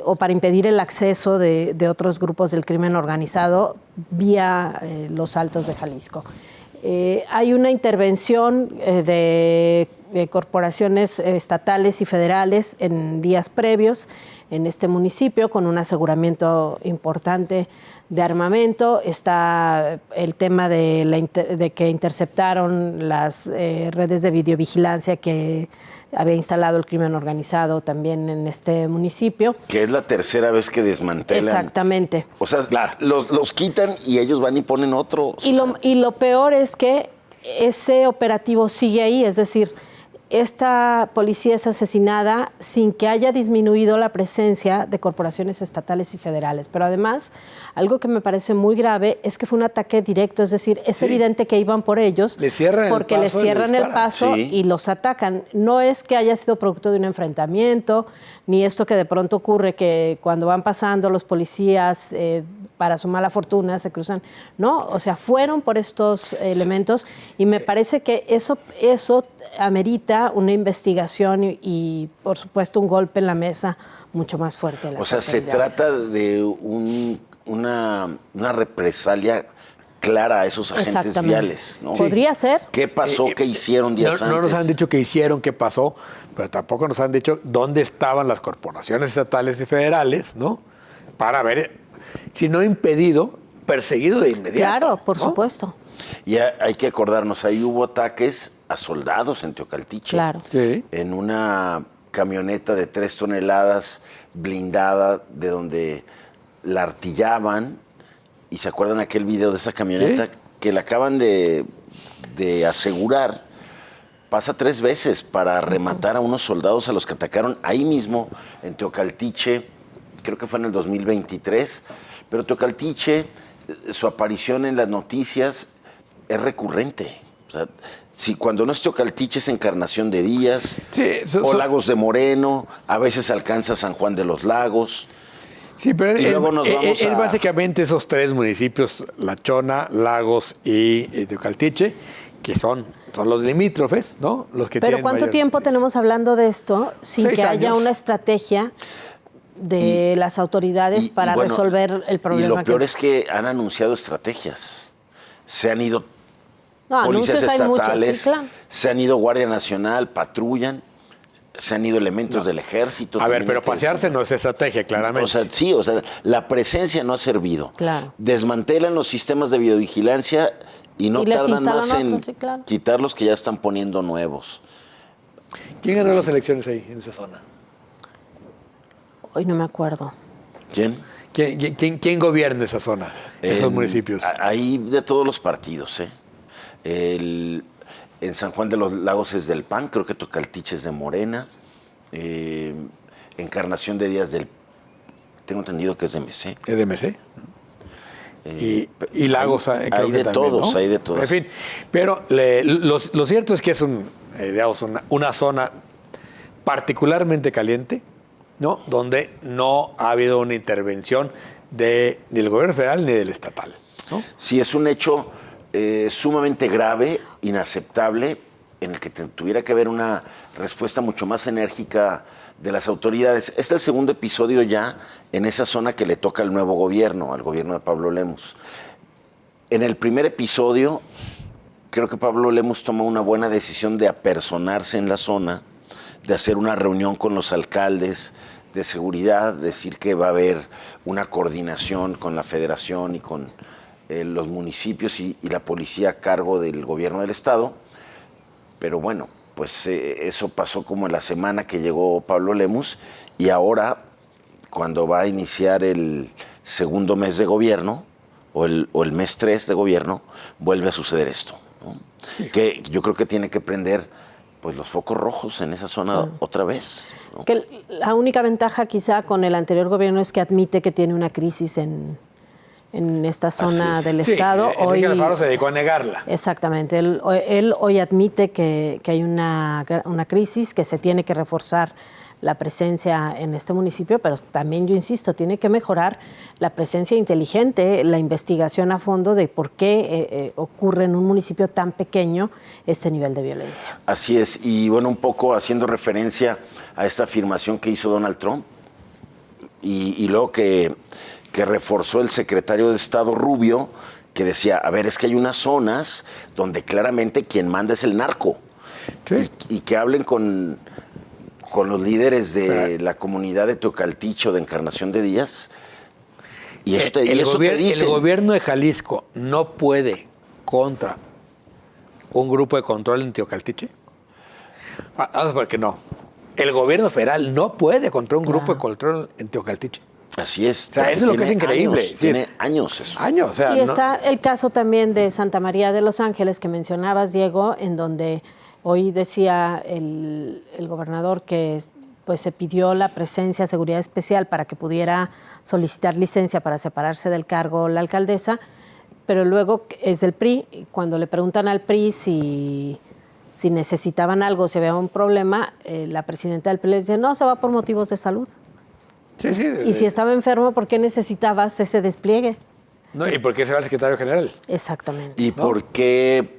S6: o para impedir el acceso de otros grupos del crimen organizado vía los Altos de Jalisco. Hay una intervención de corporaciones estatales y federales en días previos en este municipio con un aseguramiento importante de armamento. Está el tema de que interceptaron las redes de videovigilancia que había instalado el crimen organizado también en este municipio.
S4: Que es la tercera vez que desmantelan.
S6: Exactamente.
S4: O sea, los quitan y ellos van y ponen otro.
S6: Y lo peor es que ese operativo sigue ahí, es decir, esta policía es asesinada sin que haya disminuido la presencia de corporaciones estatales y federales. Pero además, algo que me parece muy grave es que fue un ataque directo, es decir, es evidente que iban por ellos porque les cierran el paso y los atacan. No es que haya sido producto de un enfrentamiento, ni esto que de pronto ocurre que cuando van pasando los policías para su mala fortuna se cruzan. No, o sea, fueron por estos elementos y me parece que eso amerita una investigación y, por supuesto, un golpe en la mesa mucho más fuerte.
S4: O sea, se trata de una represalia clara a esos agentes viales, ¿no?
S6: Podría ser.
S4: ¿Qué pasó? ¿Qué hicieron días antes?
S3: No nos han dicho qué hicieron, qué pasó, pero tampoco nos han dicho dónde estaban las corporaciones estatales y federales, ¿no? Para ver, si no impedido, perseguido de inmediato.
S6: Claro, por
S3: ¿no?
S6: supuesto.
S4: Y hay que acordarnos, ahí hubo ataques a soldados en Teocaltiche.
S6: Claro.
S3: Sí.
S4: En una camioneta de 3 toneladas blindada, de donde la artillaban. ¿Y se acuerdan aquel video de esa camioneta?
S3: Sí.
S4: Que la acaban de asegurar? Pasa 3 veces para rematar a unos soldados a los que atacaron ahí mismo en Teocaltiche. Creo que fue en el 2023. Pero Teocaltiche, su aparición en las noticias es recurrente. O sea, si cuando no es Teocaltiche es Encarnación de Díaz, o Lagos de Moreno, a veces alcanza San Juan de los Lagos.
S3: Sí, pero
S4: y luego nos vamos
S3: es básicamente esos 3 municipios, La Chona, Lagos y Teocaltiche, que son los limítrofes, ¿no? Los que
S6: pero ¿cuánto tiempo tenemos hablando de esto sin que haya una estrategia de las autoridades para resolver el problema?
S4: Y lo peor es que han anunciado estrategias. Se han ido policías estatales, sí, claro. Se han ido Guardia Nacional, patrullan, se han ido elementos del ejército.
S3: A ver, pero pasearse no es estrategia, claramente.
S4: O sea, sí, la presencia no ha servido.
S6: Claro.
S4: Desmantelan los sistemas de videovigilancia y no tardan más en quitar los que ya están poniendo nuevos.
S3: ¿Quién ganó las elecciones ahí, en esa zona?
S6: Hoy no me acuerdo.
S4: ¿Quién?
S3: ¿Quién gobierna esa zona, esos municipios?
S4: Ahí de todos los partidos, en San Juan de los Lagos es del PAN, creo que Teocaltiche es de Morena, Encarnación de Díaz tengo entendido que es de MC.
S3: ¿Es de MC? Y Lagos
S4: hay
S3: creo que
S4: de
S3: también,
S4: todos,
S3: ¿no?
S4: hay de todos.
S3: En fin, pero lo cierto es que es una zona particularmente caliente, ¿no? Donde no ha habido una intervención ni del gobierno federal ni del estatal, ¿no?
S4: Sí, es un hecho sumamente grave, inaceptable, en el que tuviera que haber una respuesta mucho más enérgica de las autoridades. Este es el segundo episodio ya en esa zona que le toca al nuevo gobierno, al gobierno de Pablo Lemus. En el primer episodio, creo que Pablo Lemus toma una buena decisión de apersonarse en la zona, de hacer una reunión con los alcaldes de seguridad, decir que va a haber una coordinación con la federación y con los municipios y la policía a cargo del gobierno del estado. Pero bueno, pues eso pasó como en la semana que llegó Pablo Lemus, y ahora, cuando va a iniciar el segundo mes de gobierno, o el mes 3 de gobierno, vuelve a suceder esto, ¿no? Sí. Que yo creo que tiene que prender pues los focos rojos en esa zona otra vez, ¿no?
S6: Que la única ventaja quizá con el anterior gobierno es que admite que tiene una crisis en esta zona del estado.
S3: Hoy Enrique Alfaro se dedicó a negarla.
S6: Exactamente. Él hoy admite que hay una crisis, que se tiene que reforzar la presencia en este municipio, pero también, yo insisto, tiene que mejorar la presencia inteligente, la investigación a fondo de por qué ocurre en un municipio tan pequeño este nivel de violencia.
S4: Así es, y bueno, un poco haciendo referencia a esta afirmación que hizo Donald Trump, y luego que reforzó el secretario de Estado Rubio, que decía, a ver, es que hay unas zonas donde claramente quien manda es el narco, sí. y que hablen con los líderes de la comunidad de Teocaltiche o de Encarnación de Díaz, y eso te dice.
S3: El gobierno de Jalisco no puede contra un grupo de control en Teocaltiche. Porque no. El gobierno federal no puede contra un grupo de control en Teocaltiche.
S4: Así es.
S3: O sea, eso es lo que es increíble.
S4: Tiene años eso.
S3: Años. O sea,
S6: y está el caso también de Santa María de los Ángeles que mencionabas, Diego, en donde hoy decía el gobernador que pues se pidió la presencia de seguridad especial para que pudiera solicitar licencia para separarse del cargo la alcaldesa, pero luego es del PRI. Cuando le preguntan al PRI si necesitaban algo, si había un problema, la presidenta del PRI le dice, no, se va por motivos de salud.
S3: sí, sí.
S6: Y si estaba enfermo, ¿por qué necesitabas ese despliegue?
S3: No, ¿y por qué se va el secretario general?
S6: Exactamente.
S4: ¿Y por qué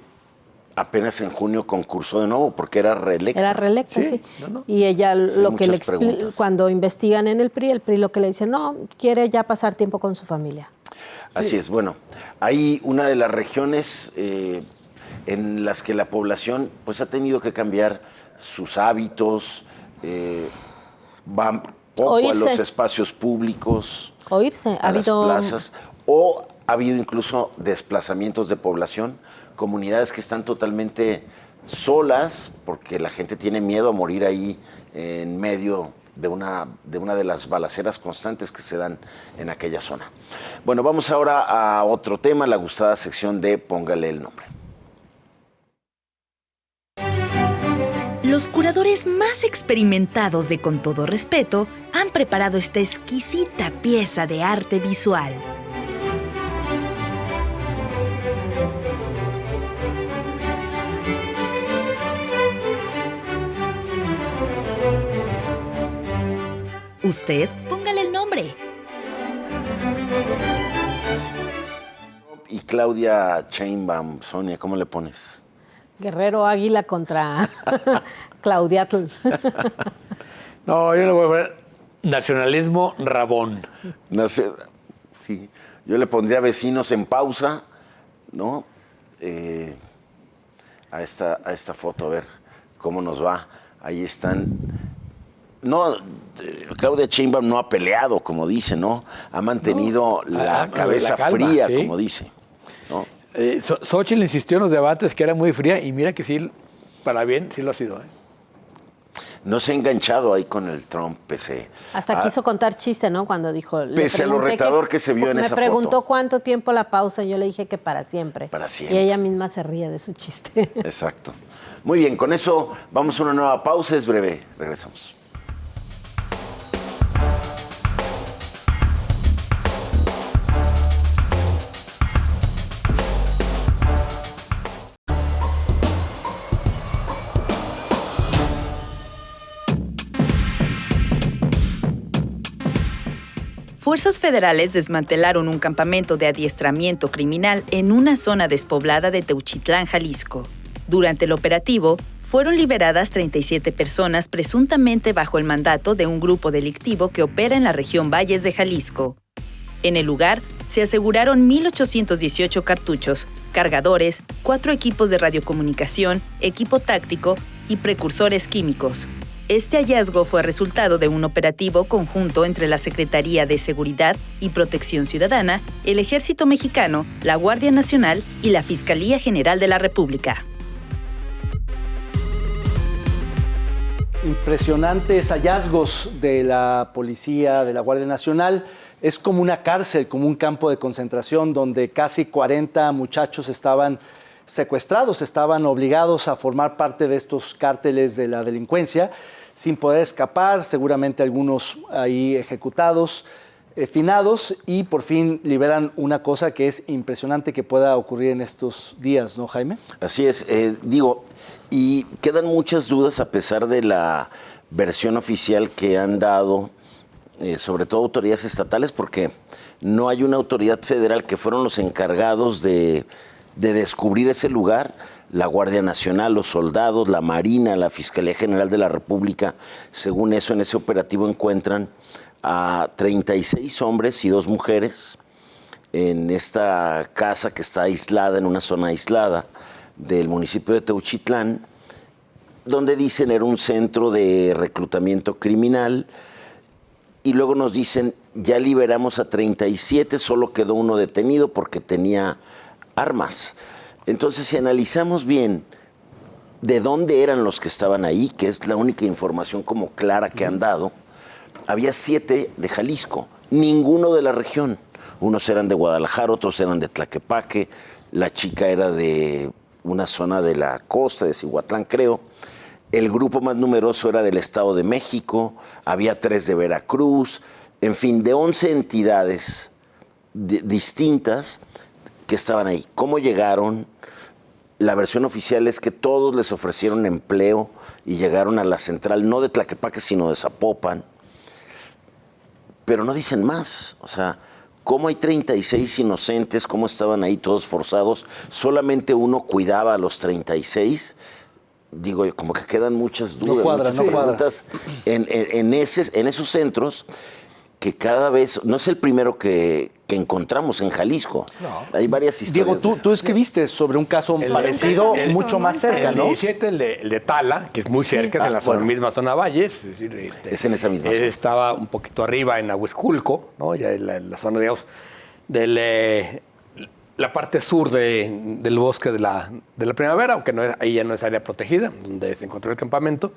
S4: apenas en junio concursó de nuevo? Porque era reelecta.
S6: Era reelecta, sí.
S3: No.
S6: Y ella lo que le
S4: muchas preguntas.
S6: cuando investigan en el PRI lo que le dice, no, quiere ya pasar tiempo con su familia.
S4: Así es. Bueno, hay una de las regiones en las que la población pues ha tenido que cambiar sus hábitos, va poco a los espacios públicos, a las plazas, o ha habido incluso desplazamientos de población, comunidades que están totalmente solas porque la gente tiene miedo a morir ahí en medio de una de las balaceras constantes que se dan en aquella zona. Bueno, vamos ahora a otro tema, la gustada sección de Póngale el nombre.
S2: Los curadores más experimentados de Con Todo Respeto han preparado esta exquisita pieza de arte visual. Usted, póngale el nombre.
S4: Y Claudia Sheinbaum, Sonia, ¿cómo le pones?
S6: Guerrero Águila contra Claudiatl.
S3: No, yo le voy a poner nacionalismo Rabón.
S4: Sí, yo le pondría vecinos en pausa, ¿no? A esta foto, a ver cómo nos va. Ahí están. No, Claudia Sheinbaum no ha peleado, como dice, ¿no? Ha mantenido la cabeza
S3: la calma,
S4: fría,
S3: ¿sí?
S4: como dice, ¿no?
S3: Xóchitl insistió en los debates que era muy fría y mira que sí, para bien, sí lo ha sido.
S4: No se ha enganchado ahí con el Trump, pese.
S6: Hasta quiso contar chiste, ¿no? Cuando dijo.
S4: Pese a lo retador que se vio en esa foto.
S6: Me preguntó cuánto tiempo la pausa y yo le dije que para siempre.
S4: Para siempre.
S6: Y ella misma se ríe de su chiste.
S4: Exacto. Muy bien, con eso vamos a una nueva pausa, es breve. Regresamos.
S2: Fuerzas federales desmantelaron un campamento de adiestramiento criminal en una zona despoblada de Teuchitlán, Jalisco. Durante el operativo, fueron liberadas 37 personas presuntamente bajo el mandato de un grupo delictivo que opera en la región Valles de Jalisco. En el lugar, se aseguraron 1,818 cartuchos, cargadores, 4 equipos de radiocomunicación, equipo táctico y precursores químicos. Este hallazgo fue resultado de un operativo conjunto entre la Secretaría de Seguridad y Protección Ciudadana, el Ejército Mexicano, la Guardia Nacional y la Fiscalía General de la República.
S1: Impresionantes hallazgos de la policía, de la Guardia Nacional. Es como una cárcel, como un campo de concentración donde casi 40 muchachos estaban secuestrados, estaban obligados a formar parte de estos cárteles de la delincuencia, sin poder escapar, seguramente algunos ahí ejecutados, finados, y por fin liberan una cosa que es impresionante que pueda ocurrir en estos días, ¿no, Jaime?
S4: Así es, y quedan muchas dudas a pesar de la versión oficial que han dado, sobre todo autoridades estatales, porque no hay una autoridad federal que fueron los encargados de descubrir ese lugar. La Guardia Nacional, los soldados, la Marina, la Fiscalía General de la República, según eso, en ese operativo encuentran a 36 hombres y 2 mujeres en esta casa que está aislada, en una zona aislada del municipio de Teuchitlán, donde dicen era un centro de reclutamiento criminal, y luego nos dicen, ya liberamos a 37, solo quedó uno detenido porque tenía armas. Entonces, si analizamos bien, de dónde eran los que estaban ahí, que es la única información como clara que han dado. Había 7 de Jalisco, ninguno de la región. Unos eran de Guadalajara, otros eran de Tlaquepaque, la chica era de una zona de la costa, de Cihuatlán, creo. El grupo más numeroso era del Estado de México, había 3 de Veracruz, en fin, de 11 entidades distintas que estaban ahí. ¿Cómo llegaron? La versión oficial es que todos les ofrecieron empleo y llegaron a la central, no de Tlaquepaque, sino de Zapopan. Pero no dicen más. O sea, ¿cómo hay 36 inocentes? ¿Cómo estaban ahí todos forzados? Solamente uno cuidaba a los 36. Digo, como que quedan muchas dudas.
S1: No cuadra.
S4: En esos centros que cada vez, no es el primero que encontramos en Jalisco. No. Hay varias historias.
S1: Diego, tú escribiste sobre un caso parecido, mucho más cerca, ¿no?
S3: El 17, el de Tala, que es muy cerca, es en la misma zona Valles. Es decir,
S4: es en esa misma zona.
S3: Estaba un poquito arriba en Ahuesculco, ¿no? Ya en la zona, digamos, de la parte sur del bosque de la Primavera, aunque ahí ya no es área protegida, donde se encontró el campamento.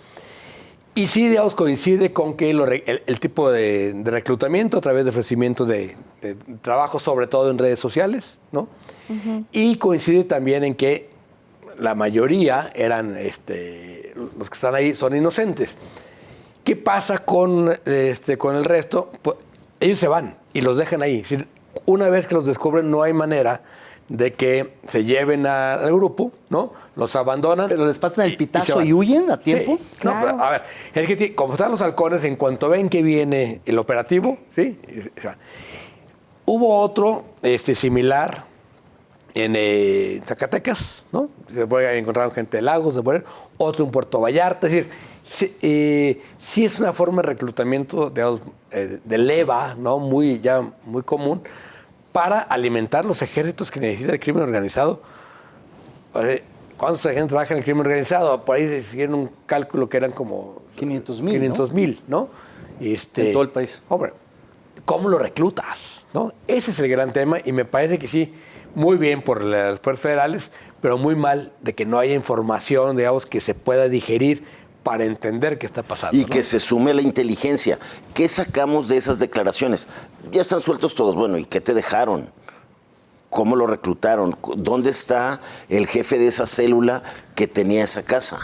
S3: Y sí, digamos, coincide con que el tipo de reclutamiento a través de ofrecimiento de trabajo, sobre todo en redes sociales, ¿no? Uh-huh. Y coincide también en que la mayoría eran, los que están ahí son inocentes. ¿Qué pasa con el resto? Pues ellos se van y los dejan ahí. Es decir, una vez que los descubren, no hay manera de que se lleven al grupo, ¿no? Los abandonan.
S1: Pero les pasan el pitazo y huyen a tiempo.
S3: Sí. Claro. No, pero, a ver, es que como están los halcones, en cuanto ven que viene el operativo, ¿sí? O sea, hubo otro similar en Zacatecas, ¿no? Se puede encontrar gente de Lagos, otro en Puerto Vallarta. Es decir, sí es una forma de reclutamiento, digamos, de leva, ¿no? Muy común, para alimentar los ejércitos que necesita el crimen organizado. ¿Cuántos gente trabaja en el crimen organizado? Por ahí hicieron un cálculo que eran como 500,000, ¿no?
S1: En todo el país.
S3: Hombre, ¿cómo lo reclutas? ¿No? Ese es el gran tema y me parece que sí, muy bien por las fuerzas federales, pero muy mal de que no haya información, digamos, que se pueda digerir para entender qué está pasando.
S4: Y que se sume la inteligencia. ¿Qué sacamos de esas declaraciones? Ya están sueltos todos. Bueno, ¿y qué te dejaron? ¿Cómo lo reclutaron? ¿Dónde está el jefe de esa célula que tenía esa casa?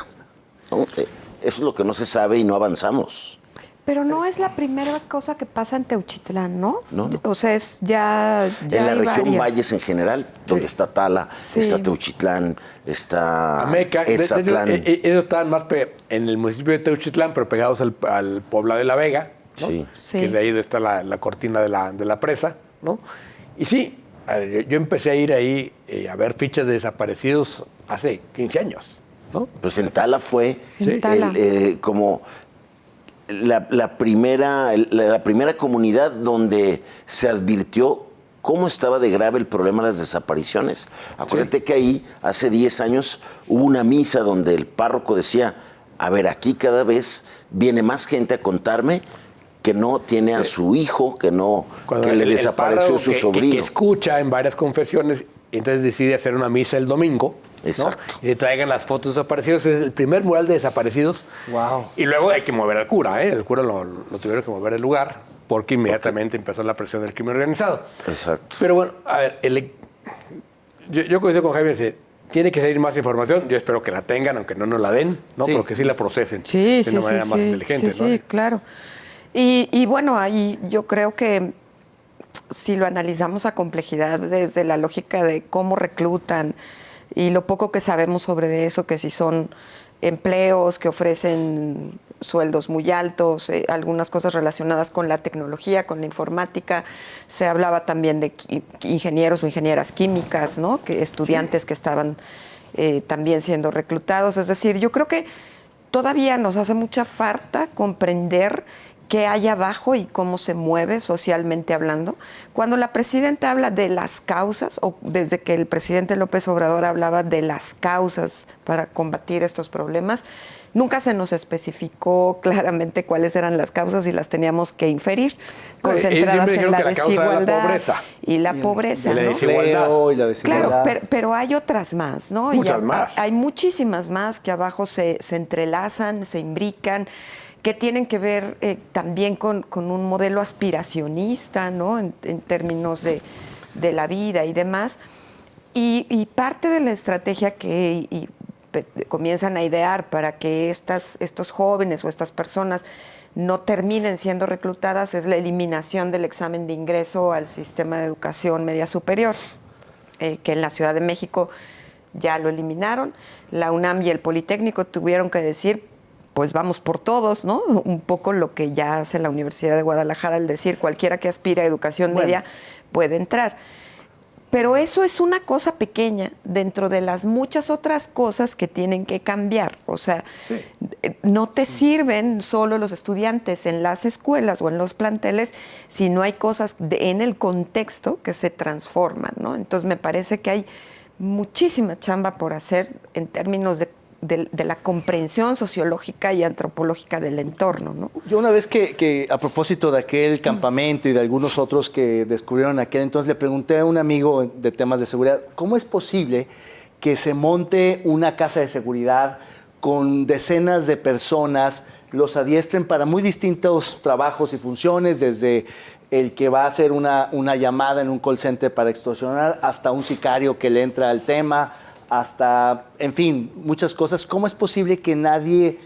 S4: ¿No? Eso es lo que no se sabe y no avanzamos.
S5: Pero no es la primera cosa que pasa en Teuchitlán, ¿no?
S4: No.
S5: O sea, es ya
S4: en la región
S5: varias.
S4: Valles en general, donde está Tala, está Teuchitlán, está
S3: Ameca.
S4: Etzatlán.
S3: Ellos estaban más en el municipio de Teuchitlán, pero pegados al poblado de La Vega, ¿no?
S5: Sí.
S3: Que de ahí está la cortina de la presa, ¿no? Y sí, yo empecé a ir ahí a ver fichas de desaparecidos hace 15 años, ¿no?
S4: Pues en Tala fue como la primera comunidad donde se advirtió cómo estaba de grave el problema de las desapariciones. Acuérdate que ahí, hace 10 años, hubo una misa donde el párroco decía, a ver, aquí cada vez viene más gente a contarme que no tiene a su hijo, que le desapareció su sobrino.
S3: Que escucha en varias confesiones, y entonces decide hacer una misa el domingo.
S4: Exacto.
S3: ¿No? Y traigan las fotos de desaparecidos. Es el primer mural de desaparecidos.
S1: Wow.
S3: Y luego hay que mover al cura, ¿eh? El cura lo tuvieron que mover del lugar porque inmediatamente empezó la presión del crimen organizado.
S4: Exacto.
S3: Pero bueno, a ver, yo coincido con Jaime, tiene que salir más información. Yo espero que la tengan, aunque no nos la den, ¿no? Pero que sí la procesen de una manera más inteligente, ¿no?
S5: Sí, claro. Y bueno, ahí yo creo que si lo analizamos a complejidad desde la lógica de cómo reclutan y lo poco que sabemos sobre eso, que si son empleos que ofrecen sueldos muy altos, algunas cosas relacionadas con la tecnología, con la informática. Se hablaba también de ingenieros o ingenieras químicas, ¿no? Que estudiantes que estaban también siendo reclutados. Es decir, yo creo que todavía nos hace mucha falta comprender qué hay abajo y cómo se mueve socialmente hablando. Cuando la presidenta habla de las causas, o desde que el presidente López Obrador hablaba de las causas para combatir estos problemas, Nunca se nos especificó claramente cuáles eran las causas y las teníamos que inferir, concentradas en la desigualdad y la pobreza,
S1: el
S5: ¿no?
S1: empleo y la desigualdad.
S5: Claro, pero hay otras más, ¿no?
S3: Muchas más.
S5: Hay muchísimas más que abajo se entrelazan, se imbrican, que tienen que ver también con un modelo aspiracionista, ¿no? En términos de la vida y demás. Y parte de la estrategia que comienzan a idear para que estos jóvenes o estas personas no terminen siendo reclutadas es la eliminación del examen de ingreso al sistema de educación media superior, que en la Ciudad de México ya lo eliminaron. La UNAM y el Politécnico tuvieron que decir, pues vamos por todos, ¿no? Un poco lo que ya hace la Universidad de Guadalajara al decir cualquiera que aspira a educación media puede entrar. Pero eso es una cosa pequeña dentro de las muchas otras cosas que tienen que cambiar. O sea, no te sirven solo los estudiantes en las escuelas o en los planteles si no hay cosas en el contexto que se transforman, ¿no? Entonces me parece que hay muchísima chamba por hacer en términos de la comprensión sociológica y antropológica del entorno, ¿no?
S1: Yo una vez que a propósito de aquel campamento y de algunos otros que descubrieron aquel entonces, le pregunté a un amigo de temas de seguridad, ¿cómo es posible que se monte una casa de seguridad con decenas de personas, los adiestren para muy distintos trabajos y funciones, desde el que va a hacer una llamada en un call center para extorsionar, hasta un sicario que le entra al tema, hasta, en fin, muchas cosas? ¿Cómo es posible que nadie,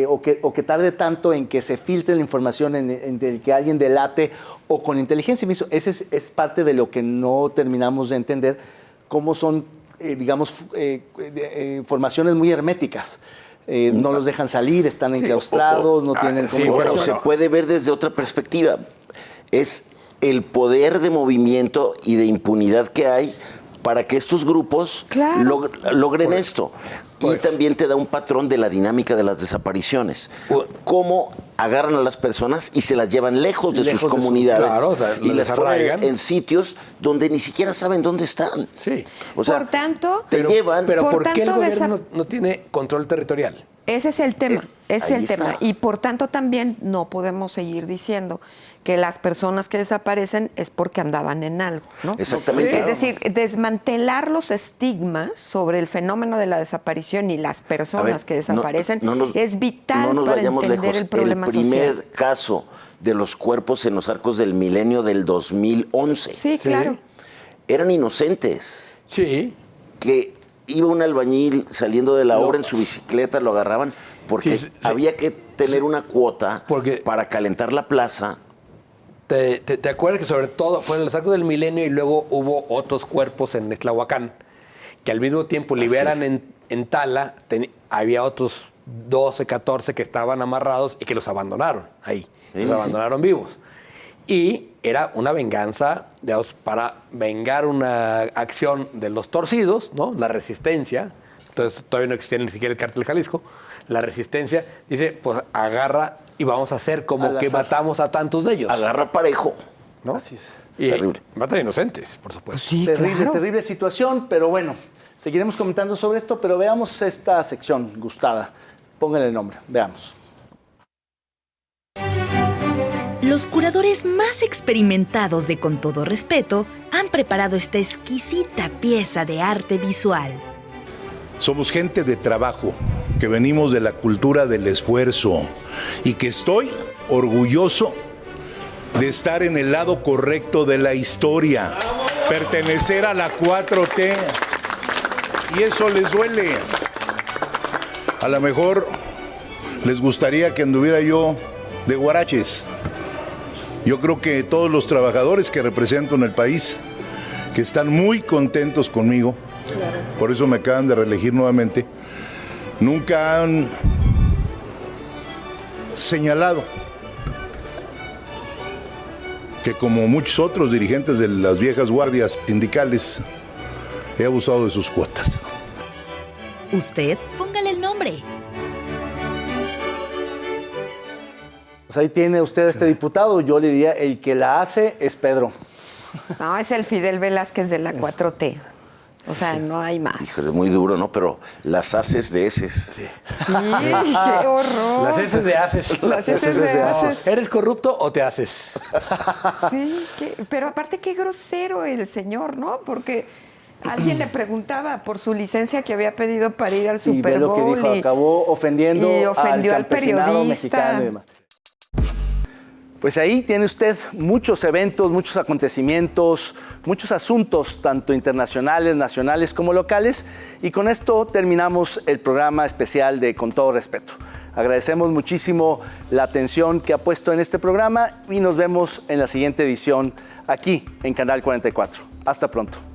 S1: o que tarde tanto en que se filtre la información, en que alguien delate, o con inteligencia? Ese es parte de lo que no terminamos de entender, cómo son, digamos, formaciones muy herméticas. No los dejan salir, están enclaustrados, no tienen
S4: Bueno, se puede ver desde otra perspectiva. Es el poder de movimiento y de impunidad que hay para que estos grupos logren esto. Y también te da un patrón de la dinámica de las desapariciones. Cómo agarran a las personas y se las llevan lejos de sus comunidades. Y las ponen en sitios donde ni siquiera saben dónde están.
S3: Sí.
S4: O sea,
S5: por tanto,
S4: te llevan...
S3: Pero ¿por qué el gobierno no tiene control territorial?
S5: Ese es el tema, ese es el tema.
S4: está.
S5: Y por tanto también no podemos seguir diciendo que las personas que desaparecen es porque andaban en algo, ¿no?
S4: Exactamente.
S5: Es decir, desmantelar los estigmas sobre el fenómeno de la desaparición y las personas que desaparecen es vital para entender el problema social.
S4: El primer caso de los cuerpos en los arcos del milenio del 2011.
S5: Sí, claro.
S4: Eran inocentes.
S3: Sí.
S4: Que iba un albañil saliendo de la obra en su bicicleta, lo agarraban porque había que tener una cuota para calentar la plaza.
S3: ¿Te acuerdas que sobre todo fue en los actos del milenio y luego hubo otros cuerpos en Tlahuacán que al mismo tiempo liberan en Tala? Había otros 12, 14 que estaban amarrados y que los abandonaron ahí. Los abandonaron vivos. Y era una venganza, digamos, para vengar una acción de los torcidos, ¿no? La resistencia. Entonces todavía no existía ni siquiera el Cártel Jalisco. La resistencia dice, pues agarra y vamos a hacer como que matamos a tantos de ellos.
S4: Agarra parejo,
S3: ¿no?
S1: Así es.
S3: Y
S4: terrible.
S3: matan inocentes, por supuesto.
S5: Sí,
S1: Terrible situación, pero bueno, seguiremos comentando sobre esto, pero veamos esta sección gustada. Pónganle el nombre, veamos.
S2: Los curadores más experimentados de Con Todo Respeto han preparado esta exquisita pieza de arte visual.
S8: Somos gente de trabajo, que venimos de la cultura del esfuerzo y que estoy orgulloso de estar en el lado correcto de la historia, pertenecer a la 4T, y eso les duele. A lo mejor les gustaría que anduviera yo de guaraches. Yo creo que todos los trabajadores que represento en el país, que están muy contentos conmigo, por eso me acaban de reelegir nuevamente, nunca han señalado que, como muchos otros dirigentes de las viejas guardias sindicales, he abusado de sus cuotas.
S2: Usted, póngale el nombre.
S1: Pues ahí tiene usted a este diputado. Yo le diría, el que la hace es Pedro.
S5: No, es el Fidel Velázquez de la 4T. O sea, no hay más.
S4: Híjole, muy duro, ¿no? Pero las haces de heces.
S5: Sí, qué horror.
S3: Las heces de haces.
S5: Las heces de haces.
S3: ¿Eres corrupto o te haces?
S5: Sí, pero aparte qué grosero el señor, ¿no? Porque alguien le preguntaba por su licencia que había pedido para ir al Super
S1: Y ve lo
S5: Bowl.
S1: que dijo, acabó ofendiendo,
S5: y ofendió al
S1: campesinado
S5: periodista.
S1: mexicano y demás. Pues ahí tiene usted muchos eventos, muchos acontecimientos, muchos asuntos, tanto internacionales, nacionales como locales. Y con esto terminamos el programa especial de Con Todo Respeto. Agradecemos muchísimo la atención que ha puesto en este programa y nos vemos en la siguiente edición aquí en Canal 44. Hasta pronto.